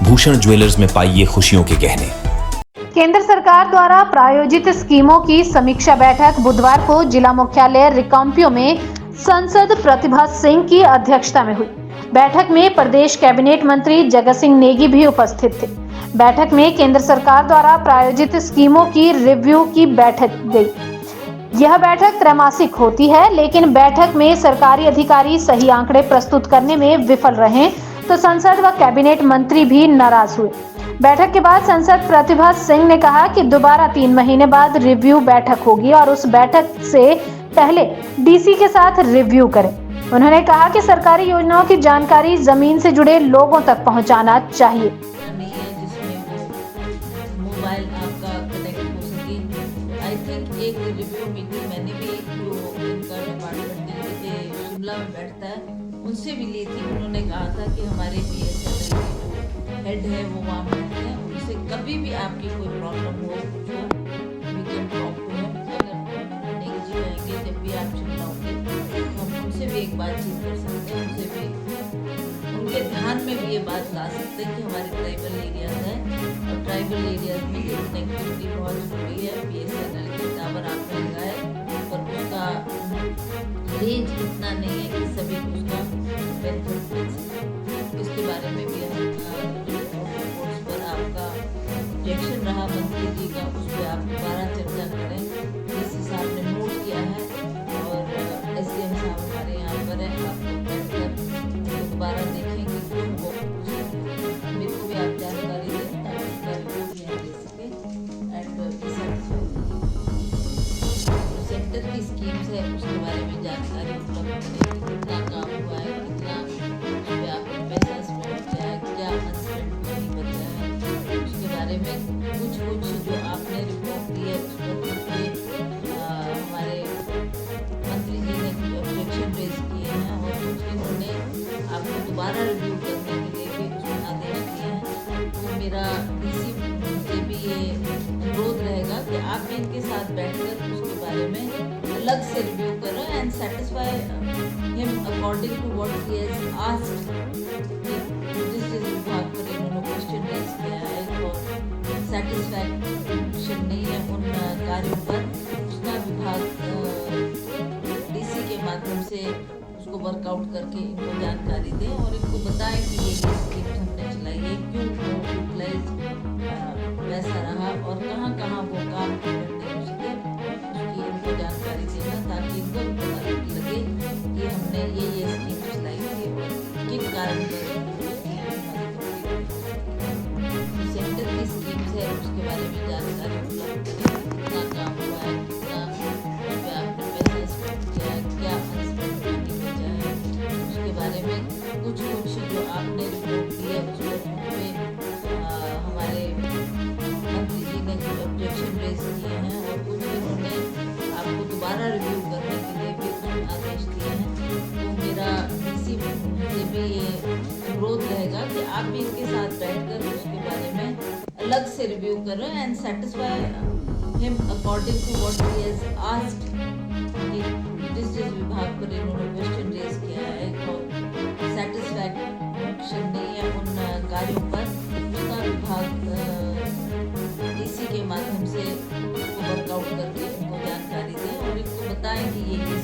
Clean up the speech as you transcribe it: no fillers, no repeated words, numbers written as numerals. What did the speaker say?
Bhushan jewellers में पाइए खुशियों के गहने। केंद्र सरकार द्वारा प्रायोजित स्कीमों की समीक्षा बैठक बुधवार को जिला मुख्यालय रिकांपियो में सांसद प्रतिभा सिंह की अध्यक्षता में हुई। बैठक में प्रदेश कैबिनेट मंत्री जगत सिंह नेगी भी उपस्थित थे। बैठक में केंद्र सरकार द्वारा प्रायोजित स्कीमों की रिव्यू की बैठक गई। यह बैठक त्रैमासिक होती है, लेकिन बैठक में सरकारी अधिकारी सही आंकड़े प्रस्तुत करने में विफल रहे तो संसद व कैबिनेट मंत्री भी नाराज हुए। बैठक के बाद सांसद प्रतिभा सिंह ने कहा कि दोबारा 3 महीने बाद रिव्यू बैठक होगी और उस बैठक से पहले डीसी के साथ रिव्यू करें। उन्होंने कहा कि सरकारी योजनाओं की जानकारी जमीन से जुड़े लोगों तक पहुंचाना चाहिए। नहीं है जिसमें वो मोबाइल आपका कनेक्ट हो सके। आई थिंक एक रिव्यू मीटिंग मैंने भी जो इनका डिपार्टमेंट दिल्ली के शिमला में बैठता है उनसे भी ली थी। उन्होंने कहा था कि हमारे बीएसएनएल के जो हेड है वो वहाँ बैठते हैं, उनसे कभी भी आपकी कोई प्रॉब्लम हो कुछ हो we can talk to him. अगर नेगी जी कहेंगे जब भी आप शिमला होंगे तो हम उनसे भी एक बातचीत कर सकते हैं, उनसे भी उनके ध्यान में भी ये बात ला सकते हैं कि हमारे ट्राइबल एरियाज हैं और ट्राइबल एरियाज में ये कनेक्टिविटी बहुत जरूरी है। बीएसएनएल के टावर आपने लगाए पर उसका रेंज इतना नहीं है कि सभी को उसका बेनिफिट मिल सके। इसके बारे में भी रिपोर्ट्स पर आपका ऑब्जेक्शन रहा मंत्री जी का, उस पर आप दोबारा चर्चा करें। डीसी साहब ने नोट किया है और एसडीएम साहब हमारे यहाँ पर है, आप बैठकर दोबारा देखें कि क्यों वो मेरे को भी आप जानकारी दें ताकि उसका रिव्यू भी हम दे सकें एंड सेंटर की स्कीम्स है उसके बारे में जानकारी उपलब्ध करें, कितना काम हुआ है, कितना उस पर आपने पैसा स्पेंड किया है, क्या अनस्पेंड मनी बचा है, उसके बारे में कुछ जो आपने रिपोर्ट दी है उस पर हमारे मंत्री जी ने कुछ ऑब्जेक्शन रेज किए हैं और कुछ इन्होंने आपको दोबारा रिव्यू करने के लिए भी उसमें आदेश दिए हैं। तो मेरा डीसी से भी ये अनुरोध रहेगा कि आप भी इनके साथ बैठकर उसके बारे में अलग से रिव्यू करो and satisfy him according to what he has asked. जिस विभाग पर इन्होंने क्वेश्चन रेज किया है तो सेटिस्फैक्शन नहीं है उन कार्यों पर, उसका विभाग डीसी के माध्यम से उसको वर्कआउट करके इनको जानकारी दें और इनको बताएं कि ये स्कीम हमने चलाई है, क्यों वो यूटिलाइज वैसा रहा और कहाँ कहाँ वो काम नहीं हो सके, उसकी इनको जानकारी देना ताकि इनको भी पता लगे कि हमने ये स्कीम चलाई थी और किन कारण सेंटर की स्कीम्स है उसके बारे में जानकारी उपलब्ध करें, कितना काम हुआ है, कितना उस पर आपने पैसा स्पेंड किया है, क्या अनस्पेंड मनी बचा है, उसके बारे में कुछ जो आपने रिपोर्ट दी है उस पर हमारे मंत्री जी ने कुछ ऑब्जेक्शन रेज किए हैं और कुछ इन्होंने आपको दोबारा रिव्यू करने के लिए भी कुछ आदेश दिए हैं। तो मेरा डीसी से भी ये अनुरोध रहेगा कि आप भी इनके साथ बैठकर उसके बारे में अलग से रिव्यू करें and satisfy him according to what he has asked. जिस विभाग पर इन्होंने क्वेश्चन रेज किया है तो सेटिस्फैक्शन नहीं है उन कार्यों पर, उसका विभाग डीसी के माध्यम से उसको वर्कआउट करके इनको जानकारी दें और इनको बताएं कि ये